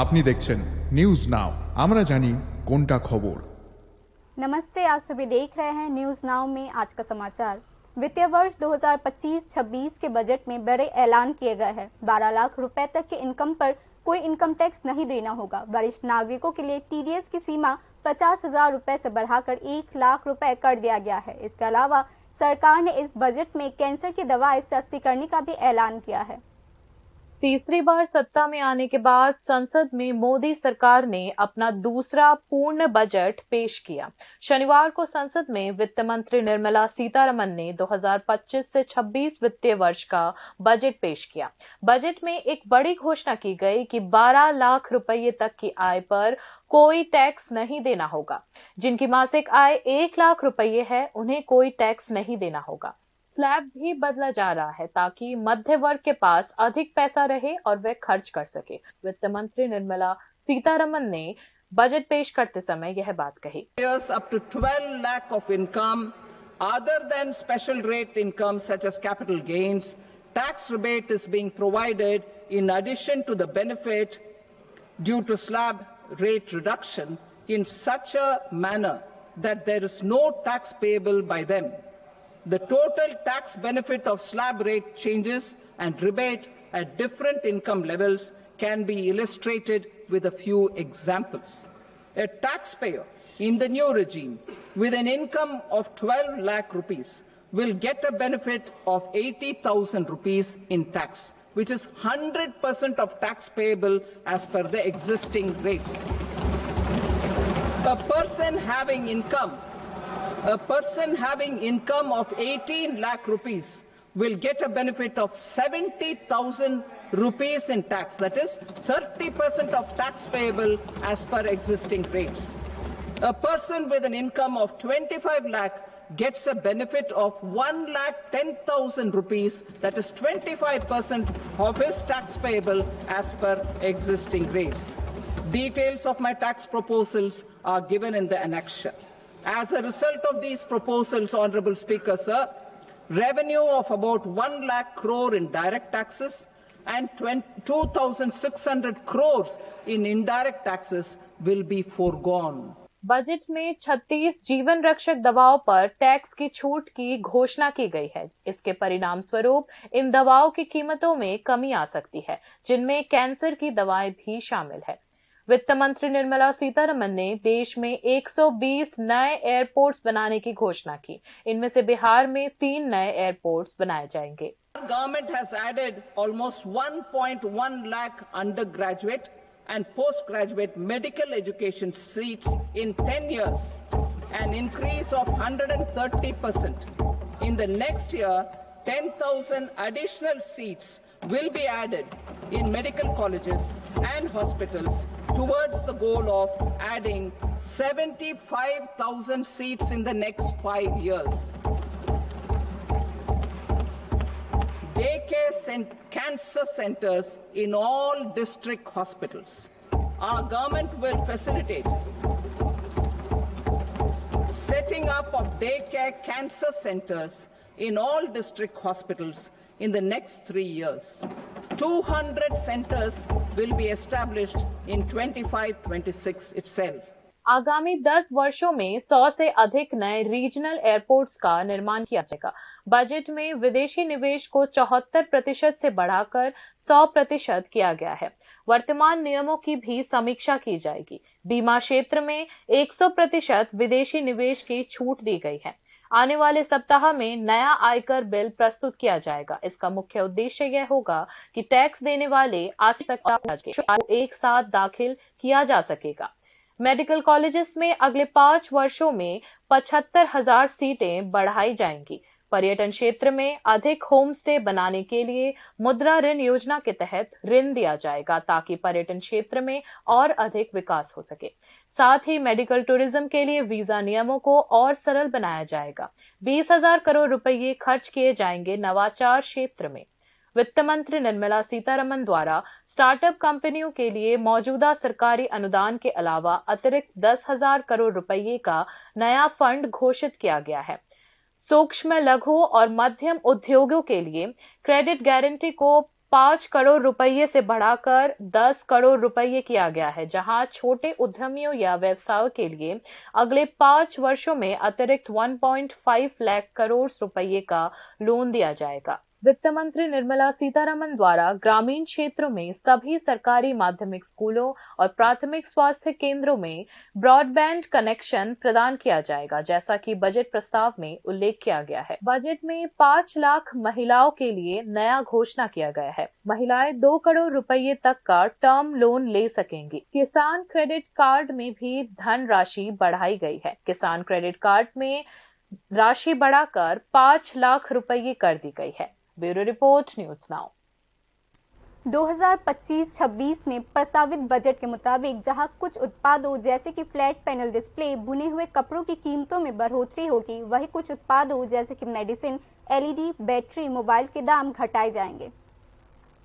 আপনি দেখছেন news now, আমরা জানি কোনটা खबर। नमस्ते, आप सभी देख रहे हैं न्यूज नाउ में आज का समाचार। वित्तीय वर्ष 2025-26 के बजट में बड़े ऐलान किए गए हैं। 12 लाख रुपए तक के इनकम पर कोई इनकम टैक्स नहीं देना होगा। वरिष्ठ नागरिकों के लिए टीडीएस की सीमा 50,000 रुपए से बढ़ाकर 1 लाख रुपए कर दिया गया है। इसके अलावा सरकार ने इस बजट में कैंसर की दवाएं सस्ती करने का भी ऐलान किया है। तीसरी बार सत्ता में आने के बाद संसद में मोदी सरकार ने अपना दूसरा पूर्ण बजट पेश किया। शनिवार को संसद में वित्त मंत्री निर्मला सीतारमण ने 2025 से 26 वित्तीय वर्ष का बजट पेश किया। बजट में एक बड़ी घोषणा की गई कि 12 लाख रुपए तक की आय पर कोई टैक्स नहीं देना होगा। जिनकी मासिक आय 1 लाख रुपए है, उन्हें कोई टैक्स नहीं देना होगा। स्लैब भी बदला जा रहा है ताकि मध्य वर्ग के पास अधिक पैसा रहे और वे खर्च कर सके। वित्त मंत्री निर्मला सीतारमण ने बजट पेश करते समय यह बात कही। Up to 12 lakh of income other than special rate income such as capital gains, tax rebate is being provided in addition to the benefit due to slab rate reduction in such a manner that there is no tax payable by them. The total tax benefit of slab rate changes and rebate at different income levels can be illustrated with a few examples. A taxpayer in the new regime with an income of 12 lakh rupees will get a benefit of 80,000 rupees in tax, which is 100% of tax payable as per the existing rates. A person having income of 18 lakh rupees will get a benefit of 70,000 rupees in tax, that is 30% of tax payable as per existing rates. A person with an income of 25 lakh gets a benefit of 1,10,000 rupees, that is 25% of his tax payable as per existing rates. Details of my tax proposals are given in the annexure. As a result of these proposals, Honorable Speaker, sir, revenue of about 1 lakh crore in direct taxes and 2,600 crores in indirect taxes will be foregone. Budget में 36 जीवन रक्षक दवाओं पर tax की छूट की घोषणा की गई है। इसके परिणाम स्वरूप इन दवाओं की कीमतों में कमी आ सकती है, जिनमें कैंसर की दवाएं भी शामिल है। वित्त मंत्री निर्मला सीतारमण ने देश में 120 नए एयरपोर्ट्स बनाने की घोषणा की। इनमें से बिहार में 3 नए एयरपोर्ट्स बनाए जाएंगे। Government has added almost 1.1 lakh undergraduate and postgraduate medical education seats in 10 years, an increase of 130%. In the next year, 10,000 additional seats will be added in medical colleges and hospitals towards the goal of adding 75,000 seats in the next 5 years. Daycare and cancer centers in all district hospitals. Our government will facilitate setting up of daycare cancer centers in all district hospitals in the next 3 years. 200 centers will be established in 25-26 itself. आगामी 10 वर्षों में 100 से अधिक नए regional airports का निर्माण किया जाएगा। बजट में विदेशी निवेश को 74% से बढ़ाकर 100% किया गया है। वर्तमान नियमों की भी समीक्षा की जाएगी। बीमा क्षेत्र में 100% विदेशी निवेश की छूट दी गई है। आने वाले सप्ताह में नया आयकर बिल प्रस्तुत किया जाएगा। इसका मुख्य उद्देश्य यह होगा कि टैक्स देने वाले को एक साथ दाखिल किया जा सकेगा। मेडिकल कॉलेजेस में अगले 5 वर्षों में 75,000 सीटें बढ़ाई जाएंगी। पर्यटन क्षेत्र में अधिक होम स्टे बनाने के लिए मुद्रा ऋण योजना के तहत ऋण दिया जाएगा, ताकि पर्यटन क्षेत्र में और अधिक विकास हो सके। साथ ही मेडिकल टूरिज्म के लिए वीजा नियमों को और सरल बनाया जाएगा। 20,000 करोड़ रुपए खर्च किए जाएंगे नवाचार क्षेत्र में। वित्त मंत्री निर्मला सीतारमण द्वारा स्टार्टअप कंपनियों के लिए मौजूदा सरकारी अनुदान के अलावा अतिरिक्त 10,000 करोड़ रुपए का नया फंड घोषित किया गया है। सूक्ष्म, लघु और मध्यम उद्योगों के लिए क्रेडिट गारंटी को 5 करोड़ रुपये से बढ़ाकर 10 करोड़ रुपये किया गया है, जहां छोटे उद्यमियों या व्यवसायों के लिए अगले 5 वर्षों में अतिरिक्त 1.5 लाख करोड़ रुपये का लोन दिया जाएगा। वित्त मंत्री निर्मला सीतारमण द्वारा ग्रामीण क्षेत्रों में सभी सरकारी माध्यमिक स्कूलों और प्राथमिक स्वास्थ्य केंद्रों में ब्रॉडबैंड कनेक्शन प्रदान किया जाएगा, जैसा कि बजट प्रस्ताव में उल्लेख किया गया है। बजट में 5 लाख महिलाओं के लिए नया घोषणा किया गया है। महिलाएं 2 करोड़ रुपये तक का टर्म लोन ले सकेंगी। किसान क्रेडिट कार्ड में भी धन राशि बढ़ाई गई है। किसान क्रेडिट कार्ड में राशि बढ़ाकर 5 लाख रुपये कर दी गई है। Bureau report, news now. 2025-26 में प्रस्तावित बजट के मुताबिक जहां कुछ उत्पादों जैसे कि फ्लैट पैनल डिस्प्ले, बुने हुए कपड़ों की कीमतों में बढ़ोतरी होगी, वहीं कुछ उत्पादों जैसे कि मेडिसिन, एलईडी, बैटरी, मोबाइल के दाम घटाए जाएंगे।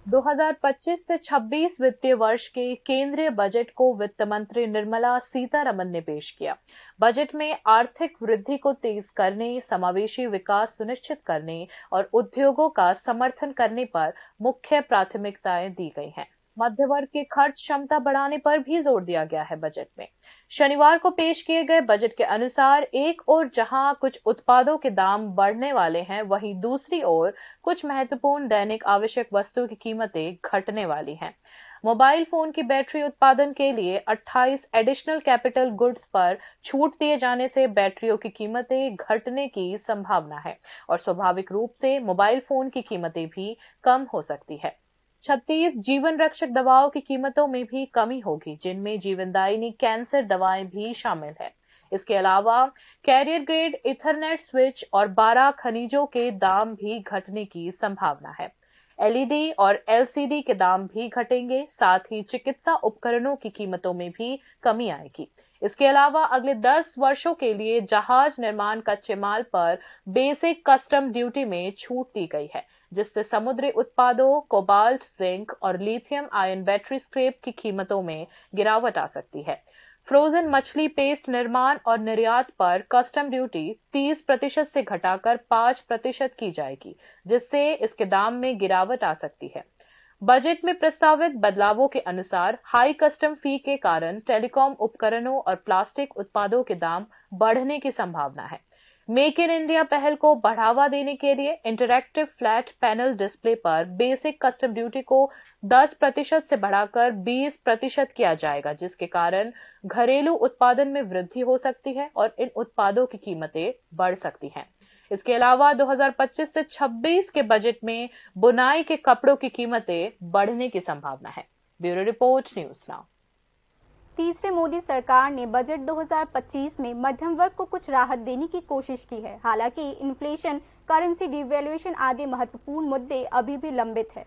2025 से 26 वित्तीय वर्ष के केंद्रीय बजट को वित्त मंत्री निर्मला सीतारमण ने पेश किया। बजट में आर्थिक वृद्धि को तेज करने, समावेशी विकास सुनिश्चित करने और उद्योगों का समर्थन करने पर मुख्य प्राथमिकताएं दी गई हैं। मध्य वर्ग की खर्च क्षमता बढ़ाने पर भी जोर दिया गया है। बजट में शनिवार को पेश किए गए बजट के अनुसार एक ओर जहां कुछ उत्पादों के दाम बढ़ने वाले हैं, वहीं दूसरी ओर कुछ महत्वपूर्ण दैनिक आवश्यक वस्तुओं की कीमतें घटने वाली हैं। मोबाइल फोन की बैटरी उत्पादन के लिए 28 एडिशनल कैपिटल गुड्स पर छूट दिए जाने से बैटरियों की कीमतें घटने की संभावना है और स्वाभाविक रूप से मोबाइल फोन की कीमतें भी कम हो सकती है। 36 जीवन रक्षक दवाओं की कीमतों में भी कमी होगी, जिनमें जीवनदायिनी कैंसर दवाएं भी शामिल है। इसके अलावा कैरियर ग्रेड इथरनेट स्विच और 12 खनिजों के दाम भी घटने की संभावना है। एलईडी और एलसीडी के दाम भी घटेंगे, साथ ही चिकित्सा उपकरणों की कीमतों में भी कमी आएगी। इसके अलावा अगले 10 वर्षों के लिए जहाज निर्माण कच्चे माल पर बेसिक कस्टम ड्यूटी में छूट दी गई है, जिससे समुद्री उत्पादों, कोबाल्ट, जिंक और लिथियम आयन बैटरी स्क्रैप की कीमतों में गिरावट आ सकती है। फ्रोजन मछली पेस्ट निर्माण और निर्यात पर कस्टम ड्यूटी 30% से घटाकर 5% की जाएगी, जिससे इसके दाम में गिरावट आ सकती है। बजट में प्रस्तावित बदलावों के अनुसार हाई कस्टम फी के कारण टेलीकॉम उपकरणों और प्लास्टिक उत्पादों के दाम बढ़ने की संभावना है। मेक इन इंडिया पहल को बढ़ावा देने के लिए इंटरैक्टिव फ्लैट पैनल डिस्प्ले पर बेसिक कस्टम ड्यूटी को 10% से बढ़ाकर 20% किया जाएगा, जिसके कारण घरेलू उत्पादन में वृद्धि हो सकती है और इन उत्पादों की कीमतें बढ़ सकती हैं। इसके अलावा 2025 से 26 के बजट में बुनाई के कपड़ों की कीमतें बढ़ने की संभावना है। Bureau report, news now. तीसरे मोदी सरकार ने बजट 2025 में मध्यम वर्ग को कुछ राहत देने की कोशिश की है। हालांकि इन्फ्लेशन, करेंसी डिवैल्यूएशन आदि महत्वपूर्ण मुद्दे अभी भी लंबित है।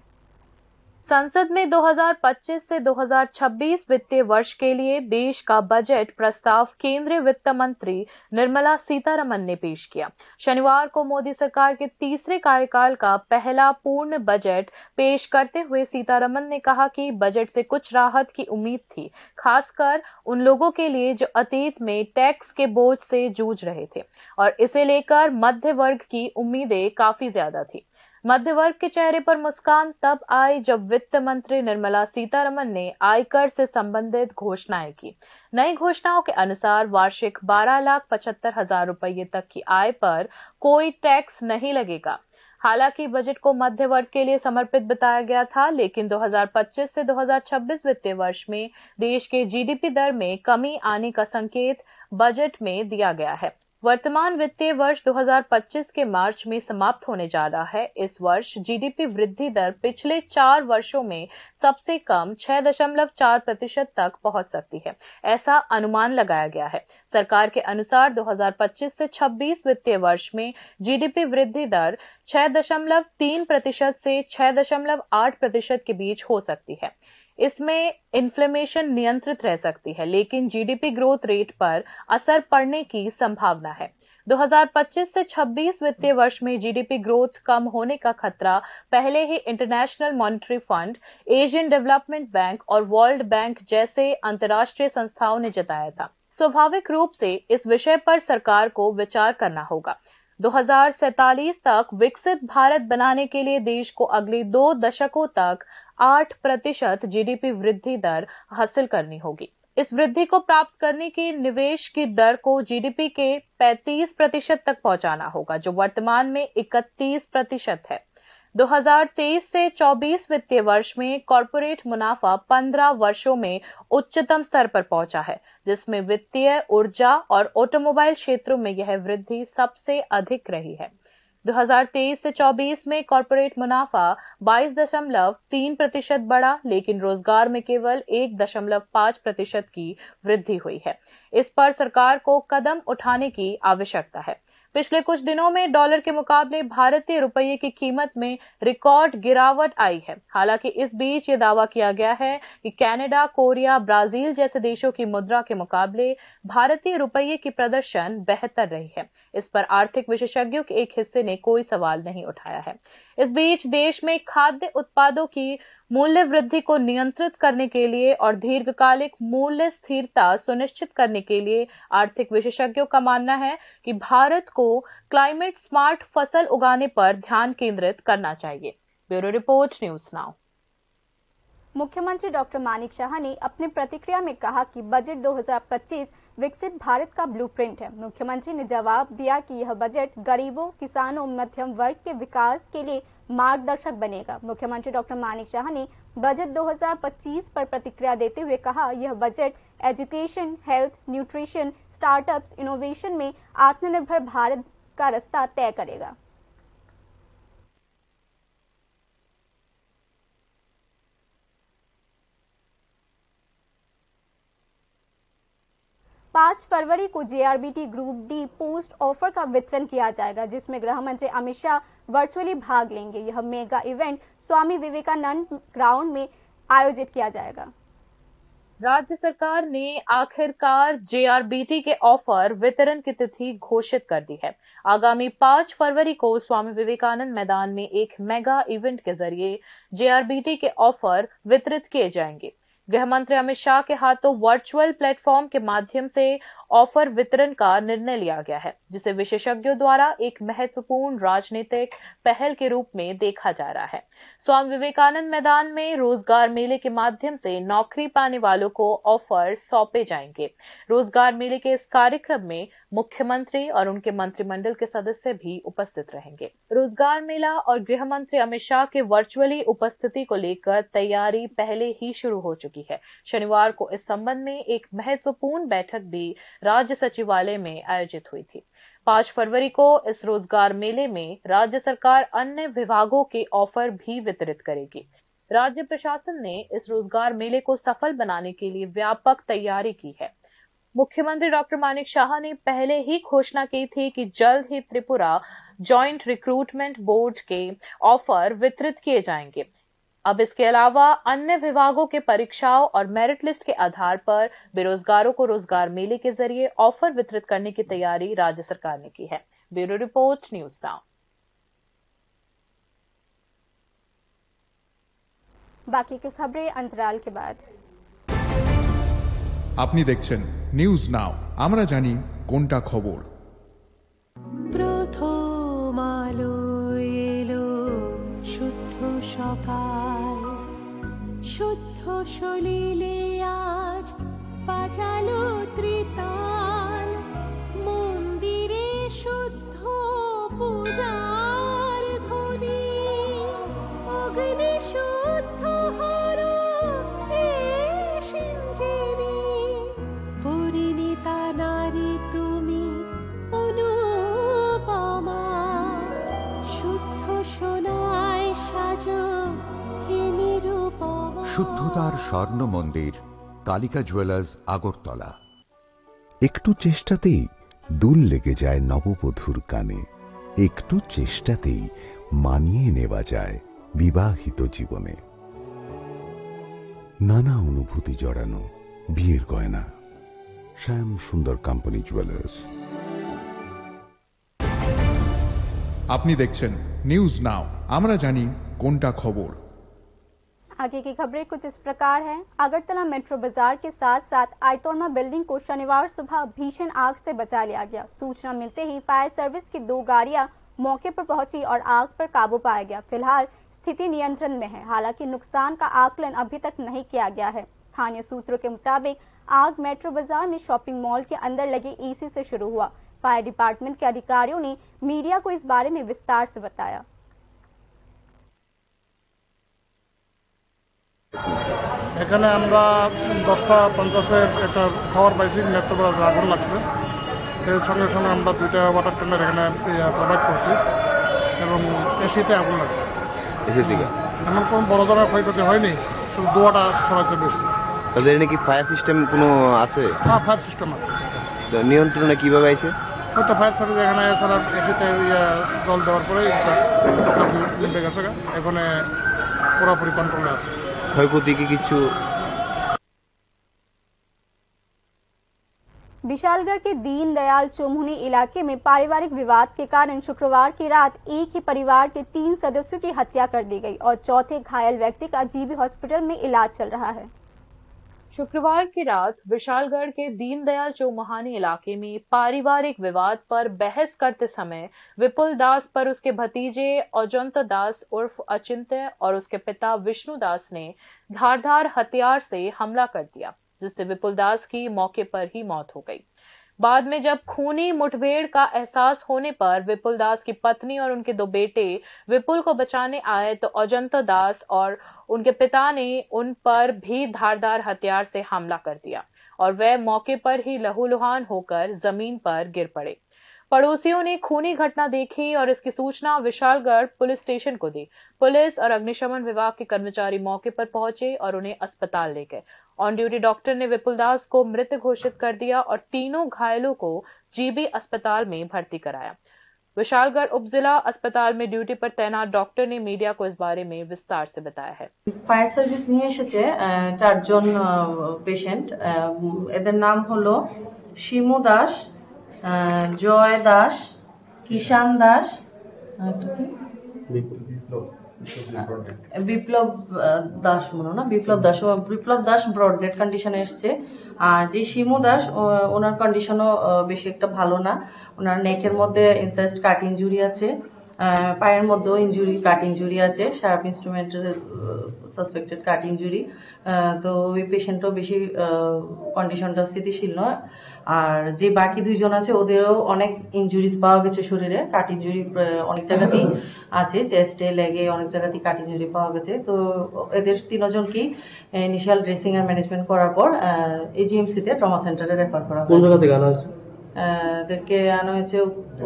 संसद में 2025 से 2026 वित्तीय वर्ष के लिए देश का बजट प्रस्ताव केंद्रीय वित्त मंत्री निर्मला सीतारमण ने पेश किया। शनिवार को मोदी सरकार के तीसरे कार्यकाल का पहला पूर्ण बजट पेश करते हुए सीतारमण ने कहा कि बजट से कुछ राहत की उम्मीद थी, खासकर उन लोगों के लिए जो अतीत में टैक्स के बोझ से जूझ रहे थे और इसे लेकर मध्य वर्ग की उम्मीदें काफी ज्यादा थी। मध्य वर्ग के चेहरे पर मुस्कान तब आई जब वित्त मंत्री निर्मला सीतारमण ने आयकर से संबंधित घोषणाएं की। नई घोषणाओं के अनुसार वार्षिक 12,75,000 रुपये तक की आय पर कोई टैक्स नहीं लगेगा। हालांकि बजट को मध्य वर्ग के लिए समर्पित बताया गया था, लेकिन 2025 से 2026 वित्तीय वर्ष में देश के जीडीपी दर में कमी आने का संकेत बजट में दिया गया है। वर्तमान वित्तीय वर्ष 2025 के मार्च में समाप्त होने जा रहा है। इस वर्ष जीडीपी वृद्धि दर पिछले 4 वर्षों में सबसे कम 6.4% तक पहुंच सकती है, ऐसा अनुमान लगाया गया है। सरकार के अनुसार 2025 से 26 वित्तीय वर्ष में जीडीपी वृद्धि दर 6.3% से 6.8% के बीच हो सकती है। इसमें इन्फ्लेशन नियंत्रित रह सकती है, लेकिन जीडीपी ग्रोथ रेट पर असर पड़ने की संभावना है। 2025 से 26 वित्तीय वर्ष में जीडीपी ग्रोथ कम होने का खतरा पहले ही international monetary fund, Asian development bank और वर्ल्ड बैंक जैसे अंतर्राष्ट्रीय संस्थाओं ने जताया था। स्वाभाविक रूप से इस विषय पर सरकार को विचार करना होगा। 2047 तक विकसित भारत बनाने के लिए देश को अगले 2 दशकों तक 8% जीडीपी वृद्धि दर हासिल करनी होगी। इस वृद्धि को प्राप्त करने की निवेश की दर को जीडीपी के 35% तक पहुंचाना होगा, जो वर्तमान में 31% है। 2023 से 24 वित्तीय वर्ष में कॉर्पोरेट मुनाफा 15 वर्षों में उच्चतम स्तर पर पहुंचा है, जिसमें वित्तीय, ऊर्जा और ऑटोमोबाइल क्षेत्रों में यह वृद्धि सबसे अधिक रही है। 2023 से 24 में कॉर्पोरेट मुनाफा 22.3% बढ़ा, लेकिन रोजगार में केवल 1.5% की वृद्धि हुई है। इस पर सरकार को कदम उठाने की आवश्यकता है। पिछले कुछ दिनों में डॉलर के मुकाबले भारतीय रुपये की कीमत में रिकॉर्ड गिरावट आई है। हालांकि इस बीच ये दावा किया गया है कि कनाडा, कोरिया, ब्राजील जैसे देशों की मुद्रा के मुकाबले भारतीय रुपये की प्रदर्शन बेहतर रही है। इस पर आर्थिक विशेषज्ञों के एक हिस्से ने कोई सवाल नहीं उठाया है। इस बीच देश में खाद्य उत्पादों की मूल्य वृद्धि को नियंत्रित करने के लिए और दीर्घकालिक मूल्य स्थिरता सुनिश्चित करने के लिए आर्थिक विशेषज्ञों का मानना है कि भारत को क्लाइमेट स्मार्ट फसल उगाने पर ध्यान केंद्रित करना चाहिए। Bureau report, news now. मुख्यमंत्री डॉक्टर मानिक शाह ने अपनी प्रतिक्रिया में कहा कि बजट 2025 विकसित भारत का ब्लूप्रिंट है। मुख्यमंत्री ने जवाब दिया कि यह बजट गरीबों, किसानों, मध्यम वर्ग के विकास के लिए मार्गदर्शक बनेगा। मुख्यमंत्री डॉक्टर मानिक शाह ने बजट 2025 पर प्रतिक्रिया देते हुए कहा, यह budget education, health, nutrition, startups, innovation में आत्मनिर्भर भारत का रास्ता तय करेगा। पाँच फरवरी को जेआरबीटी ग्रुप डी पोस्ट ऑफर का वितरण किया जाएगा, जिसमें गृह मंत्री अमित शाह वर्चुअली भाग लेंगे। यह mega event Swami Vivekananda ground में आयोजित किया जाएगा। राज्य सरकार ने आखिरकार जेआरबीटी के ऑफर वितरण की तिथि घोषित कर दी है। आगामी 5 फरवरी को स्वामी विवेकानंद मैदान में एक मेगा इवेंट के जरिए जेआरबीटी के ऑफर वितरित किए जाएंगे। गृह मंत्री अमित शाह के हाथों वर्चुअल प्लेटफॉर्म के माध्यम से ऑफर वितरण का निर्णय लिया गया है, जिसे विशेषज्ञों द्वारा एक महत्वपूर्ण राजनीतिक पहल के रूप में देखा जा रहा है। स्वामी विवेकानंद मैदान में रोजगार मेले के माध्यम से नौकरी पाने वालों को ऑफर सौंपे जाएंगे। रोजगार मेले के इस कार्यक्रम में मुख्यमंत्री और उनके मंत्रिमंडल के सदस्य भी उपस्थित रहेंगे। रोजगार मेला और गृह मंत्री अमित शाह के वर्चुअली उपस्थिति को लेकर तैयारी पहले ही शुरू हो चुकी है। शनिवार को इस संबंध में एक महत्वपूर्ण बैठक भी राज्य सचिवालय में आयोजित हुई थी। 5 फरवरी को इस रोजगार मेले में राज्य सरकार अन्य विभागों के ऑफर भी वितरित करेगी। राज्य प्रशासन ने इस रोजगार मेले को सफल बनाने के लिए व्यापक तैयारी की है। मुख्यमंत्री डॉक्टर मानिक शाह ने पहले ही घोषणा की थी कि जल्द ही त्रिपुरा जॉइंट रिक्रूटमेंट बोर्ड के ऑफर वितरित किए जाएंगे। अब इसके अलावा अन्य विभागों के परीक्षाओं और मेरिट लिस्ट के आधार पर बेरोजगारों को रोजगार मेले के जरिए ऑफर वितरित करने की तैयारी राज्य सरकार ने की है। Bureau report, news now. बाकी की खबरें अंतराल के बाद। আপনি দেখছেন নিউজ নাও, আমরা জানি কোনটা খবর। প্রথম আলো এলো শুদ্ধ সকাল, শুদ্ধ সলিলে আজ বাজালো ত্রিতাল, মন্দিরে শুদ্ধ পূজার ধ্বনি, অগ্নি শুদ্ধ হলো সিঞ্জেরি, পরিণীতা নারী তুমি অনুপমা, শুদ্ধ সোনায় সাজো হে নিরুপমা। শুদ্ধতার স্বর্ণ মন্দির, কালিকা জুয়েলার্স, আগরতলা। একটু চেষ্টাতেই দুল লেগে যায় নববধূর কানে, একটু চেষ্টাতেই মানিয়ে নেওয়া যায় বিবাহিত জীবনে। নানা অনুভূতি জড়ানো বিয়ের গয়না, শ্যাম সুন্দর কোম্পানি জুয়েলার্স। আপনি দেখছেন নিউজ নাও, আমরা জানি কোনটা খবর। आगे की खबरें कुछ इस प्रकार हैं। अगरतला मेट्रो बाजार के साथ साथ आइतोरमा बिल्डिंग को शनिवार सुबह भीषण आग से बचा लिया गया। सूचना मिलते ही फायर सर्विस की 2 गाड़ियां मौके पर पहुंची और आग पर काबू पाया गया। फिलहाल स्थिति नियंत्रण में है। हालांकि नुकसान का आकलन अभी तक नहीं किया गया है। स्थानीय सूत्रों के मुताबिक आग मेट्रो बाजार में शॉपिंग मॉल के अंदर लगे एसी से शुरू हुआ। फायर डिपार्टमेंट के अधिकारियों ने मीडिया को इस बारे में विस्तार से बताया। এখানে আমরা 10:50 একটা খবর পাইছি মেট্রো বাজারে আগুন লাগছে। এর সঙ্গে সঙ্গে আমরা 2টা ওয়াটার ট্যাঙ্কার এখানে প্রোভাইড করছি এবং এসিতে আগুন লাগছে। এসির দিকে এমন কোনো বড় ধরনের ক্ষয়ক্ষতি হয়নি, শুধু ধোঁয়াটা ছড়াচ্ছে বেশি। তাদের নাকি ফায়ার সিস্টেম কোনো আছে? হ্যাঁ, ফায়ার সিস্টেম আছে। তো নিয়ন্ত্রণে কিভাবে আছে? হয়তো ফায়ার সার্ভিস এখানে এছাড়া এসিতে জল দেওয়ার পরে নিভে গেছে। এখানে পুরোপুরি কন্ট্রোলে আছে। ক্ষয়ক্ষতি কি কিছু? विशालगढ़ के दीनदयाल चौमुहनी इलाके में पारिवारिक विवाद के कारण शुक्रवार की रात एक ही परिवार के 3 सदस्यों की हत्या कर दी गई और चौथे घायल व्यक्ति का जीबी हॉस्पिटल में इलाज चल रहा है। शुक्रवार की रात विशालगढ़ के दीनदयाल चौमुहनी इलाके में पारिवारिक विवाद पर बहस करते समय विपुल दास पर उसके भतीजे अजंत दास उर्फ अचिंत्य और उसके पिता विष्णु दास ने धारदार हथियार से हमला कर दिया, जिससे विपुल दास की मौके पर ही मौत हो गई। बाद में जब खूनी मुठभेड़ का एहसास होने पर विपुल दास की पत्नी और उनके 2 बेटे विपुल को बचाने आए तो अजंत दास और उनके पिता ने उन पर भी धारदार हथियार से हमला कर दिया और वह मौके पर ही लहूलुहान होकर जमीन पर गिर पड़े। पड़ोसियों ने खूनी घटना देखी और इसकी सूचना विशालगढ़ पुलिस स्टेशन को दी। पुलिस और अग्निशमन विभाग के कर्मचारी मौके पर पहुंचे और उन्हें अस्पताल ले गए। ऑन ड्यूटी डॉक्टर ने विपुल दास को मृत घोषित कर दिया और तीनों घायलों को जीबी अस्पताल में भर्ती कराया। विशालगढ़ उप जिला अस्पताल में ड्यूटी पर तैनात डॉक्टर ने मीडिया को इस बारे में विस्तार से बताया है। फायर सर्विस নিয়ে এসেছে 4 জন পেশেন্ট। এদের নাম হলো শিমু দাস, জয় দাস, কিষান দাস, বিপ্লব দাস মনে না, বিপ্লব দাস ব্রড ডেড কন্ডিশনে এসছে। আর যে শিমু দাস ওনার কন্ডিশনও বেশি একটা ভালো না। ওনার নেকের মধ্যে ইনসাইজড কাট ইনজুরি আছে, পায়ের মধ্যেও ইনজুরি কাট ইনজুরি আছে, শার্প ইনস্ট্রুমেন্টের সাসপেক্টেড কাট ইনজুরি। তো ওই পেশেন্টও বেশি কন্ডিশনটা স্থিতিশীল নয়। আর যে বাকি 2 জন আছে ওদেরও অনেক ইনজুরিজ পাওয়া গেছে শরীরে, কাট ইনজুরি অনেক জায়গাতেই আছে, চেস্টে লেগে অনেক জায়গাতেই কাট ইনজুরি পাওয়া গেছে। তো এদের 3 জনকেই ইনিশিয়াল ড্রেসিং আর ম্যানেজমেন্ট করার পর এজিএমসি তে ট্রমা সেন্টারে রেফার করা হয়েছে। কোন জায়গা থেকে আনা হয়েছে? এদেরকে আনা হয়েছে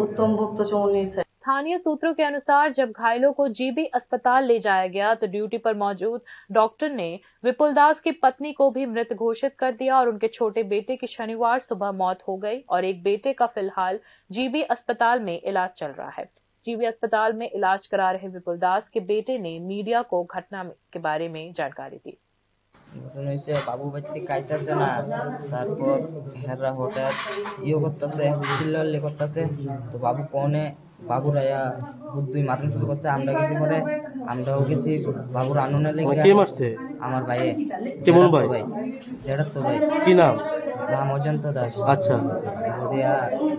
উত্তম ভুক্ত চৌমুহনীর। स्थानीय सूत्रों के अनुसार जब घायलों को जीबी अस्पताल ले जाया गया तो ड्यूटी पर मौजूद डॉक्टर ने विपुल दास की पत्नी को भी मृत घोषित कर दिया और उनके छोटे बेटे की शनिवार सुबह मौत हो गई और एक बेटे का फिलहाल जीबी अस्पताल में इलाज चल रहा है। जीबी अस्पताल में इलाज करा रहे विपुल दास के बेटे ने मीडिया को घटना के बारे में जानकारी दी। ঘটনা হয়েছে বাবু বাড়িতে খাইতেছে না, তারপর হেরা হঠাৎ করতেছে, চিল্লাল্লি করতেছে। তো বাবু কোনে বাবুর আয়া বুদ্ধি মারণ শুরু করছে। আমরা গেছি পরে, আমরাও গেছি বাবুর আননে লেগে। কে মারছে? আমার ভাইয়ে। কেমন ভাই? যেটা তো ভাই। কি নাম? নাম অজন্ত দাস। আচ্ছা। দিয়া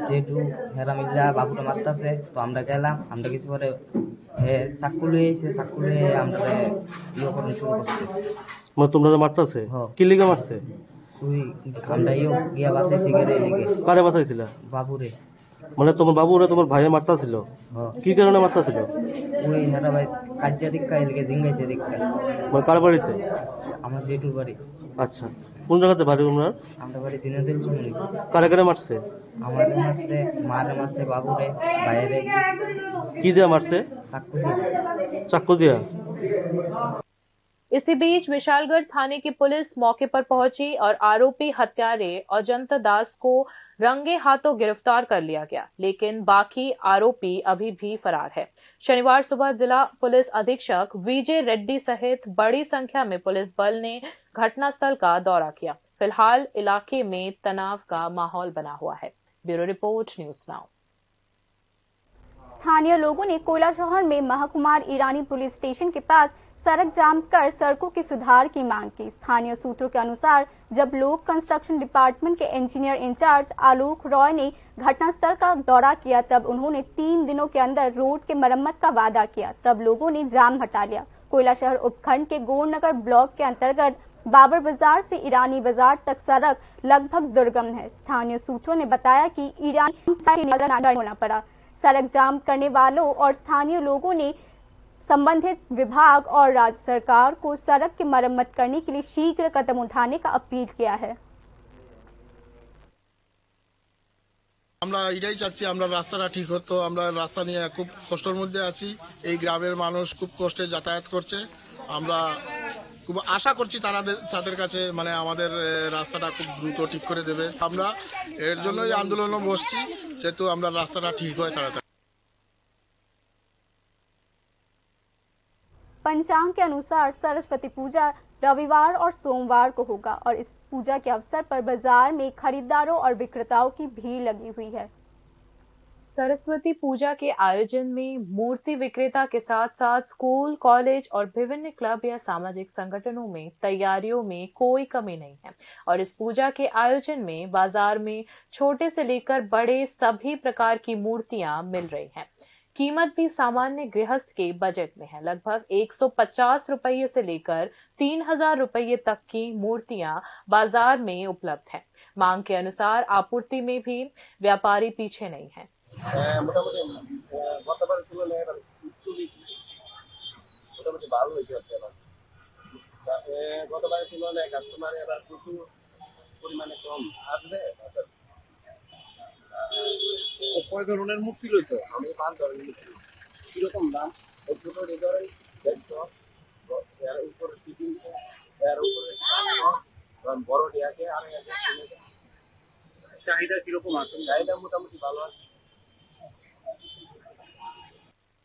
যেটু হেরা মিল্লা বাবুটা মারতাছে। তো আমরা গেলাম, আমরা গেছি পরে চাকু লয়ে এসে চাকু লয়ে আমরা করণ শুরু করছে। মানে তোমরা মারতাছে? কি লিগা মারছে? তুই আমরা গিয়া বাঁচাইছি গেরে লিগে। কারে বাঁচাইছিল? বাবুরে। মানে তোমার বাবুরে তোমার ভাইয়ে মারতাছিল? কি কারণে মারতাছিল? ওই হেরা ভাই কাজ্জা দিক্কা লিগে জিঙ্গাইছে দিক্কা। মানে কার বাড়িতে? আমার জেঠুর বাড়ি। আচ্ছা, কোন জায়গাতে বাড়ি তোমার? আমরা বাড়ি দীনদয়াল চৌমুহনী। কারে কারে মারছে? আমার মারছে, মারে মারছে, বাবুরে, ভাইরে। কি দিয়া মারছে? চাকু দিয়া। চাকু দিয়া। इसी बीच विशालगढ़ थाने की पुलिस मौके पर पहुंची और आरोपी हत्यारे अजंत दास को रंगे हाथों गिरफ्तार कर लिया गया, लेकिन बाकी आरोपी अभी भी फरार है। शनिवार सुबह जिला पुलिस अधीक्षक विजय रेड्डी सहित बड़ी संख्या में पुलिस बल ने घटनास्थल का दौरा किया। फिलहाल इलाके में तनाव का माहौल बना हुआ है। Bureau report, news now. स्थानीय लोगों ने कोयला शहर में महाकुमार ईरानी पुलिस स्टेशन के पास सड़क जाम कर सड़कों के सुधार की मांग की। स्थानीय सूत्रों के अनुसार जब लोक कंस्ट्रक्शन डिपार्टमेंट के इंजीनियर इंचार्ज आलोक रॉय ने घटनास्थल का दौरा किया, तब उन्होंने 3 दिनों के अंदर रोड के मरम्मत का वादा किया। तब लोगों ने जाम हटा लिया। कोयला शहर उपखंड के गोरनगर ब्लॉक के अंतर्गत बाबर बाजार से ईरानी बाजार तक सड़क लगभग दुर्गम है। स्थानीय सूत्रों ने बताया कि ईरानी होना पड़ा। सड़क जाम करने वालों और स्थानीय लोगों ने संबंधित विभाग और राज्य सरकार को सड़क की मरम्मत करने के लिए शीघ्र कदम उठाने का अपील किया है। আমরা এটাই চাচ্ছি, আমরা রাস্তাটা ঠিক হতো। আমরা রাস্তা নিয়ে খুব কষ্টের মধ্যে আছি। এই গ্রামের মানুষ খুব কষ্টে যাতায়াত করছে। আমরা খুব আশা করছি তাদের কাছে মানে আমাদের রাস্তাটা খুব দ্রুত ঠিক করে দেবে। আমরা এর জন্যই আন্দোলনে বসছি, যেহেতু আমরা রাস্তাটা ঠিক হয় তাড়াতাড়ি। पंचांग के अनुसार सरस्वती पूजा रविवार और सोमवार को होगा और इस पूजा के अवसर पर बाजार में खरीदारों और विक्रेताओं की भीड़ लगी हुई है। सरस्वती पूजा के आयोजन में मूर्ति विक्रेता के साथ साथ स्कूल, कॉलेज और विभिन्न क्लब या सामाजिक संगठनों में तैयारियों में कोई कमी नहीं है और इस पूजा के आयोजन में बाजार में छोटे से लेकर बड़े सभी प्रकार की मूर्तियां मिल रही हैं। कीमत भी सामान्य गृहस्थ के बजट में है। लगभग 150 रुपये से लेकर 3000 रुपये तक की मूर्तियां बाजार में उपलब्ध हैं। मांग के अनुसार आपूर्ति में भी व्यापारी पीछे नहीं है। কয় ধরনের মূর্তি রয়েছে? আমি 5 ধরনের মূর্তি। কিরকম দাম? ছোট ধরেন 150, এর উপরে 300, এর উপরে 400, বড় ডিয়াকে 2500। চাহিদা কিরকম আছে? চাহিদা মোটামুটি ভালো আছে।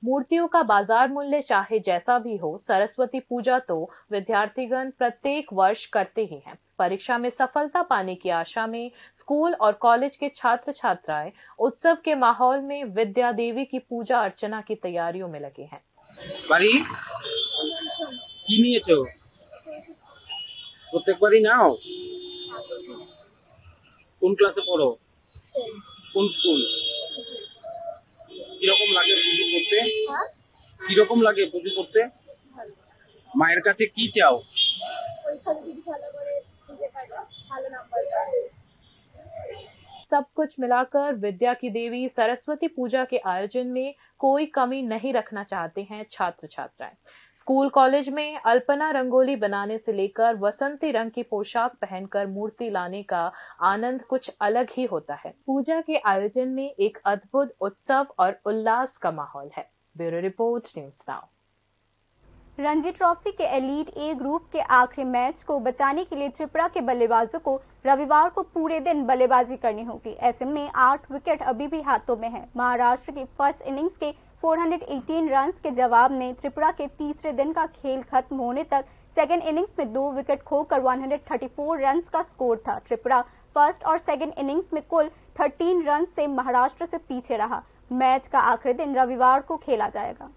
मूर्तियों का बाजार मूल्य चाहे जैसा भी हो, सरस्वती पूजा तो विद्यार्थीगण प्रत्येक वर्ष करते ही हैं। परीक्षा में सफलता पाने की आशा में स्कूल और कॉलेज के छात्र छात्राएं उत्सव के माहौल में विद्या देवी की पूजा अर्चना की तैयारियों में लगे हैं। বাড়ি কি নিয়েছো? প্রত্যেকবারই নাও? কোন ক্লাসে পড়ো? কোন স্কুল? কিরকম লাগে পুজো করতে? কিরকম লাগে পুজো করতে? মায়ের কাছে কি চাও? सब कुछ मिलाकर विद्या की देवी सरस्वती पूजा के आयोजन में कोई कमी नहीं रखना चाहते हैं छात्र छात्राएं। स्कूल कॉलेज में अल्पना रंगोली बनाने से लेकर वसंती रंग की पोशाक पहनकर मूर्ति लाने का आनंद कुछ अलग ही होता है। पूजा के आयोजन में एक अद्भुत उत्सव और उल्लास का माहौल है। Bureau report, news now. Ranji trophy के एलीट ए ग्रुप के आखिरी मैच को बचाने के लिए त्रिपुरा के बल्लेबाजों को रविवार को पूरे दिन बल्लेबाजी करनी होगी। ऐसे में 8 विकेट अभी भी हाथों में है। महाराष्ट्र की फर्स्ट इनिंग्स के 418 रन्स के जवाब में त्रिपुरा के तीसरे दिन का खेल खत्म होने तक सेकेंड इनिंग्स में 2 विकेट खोकर 134 रन्स का स्कोर था। त्रिपुरा फर्स्ट और सेकेंड इनिंग्स में कुल 13 रन से महाराष्ट्र से पीछे रहा। मैच का आखिरी दिन रविवार को खेला जाएगा।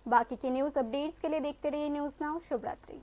बाकी के न्यूज अपडेट्स के लिए देखते रहिए न्यूज़ नाउ। शुभ रात्रि।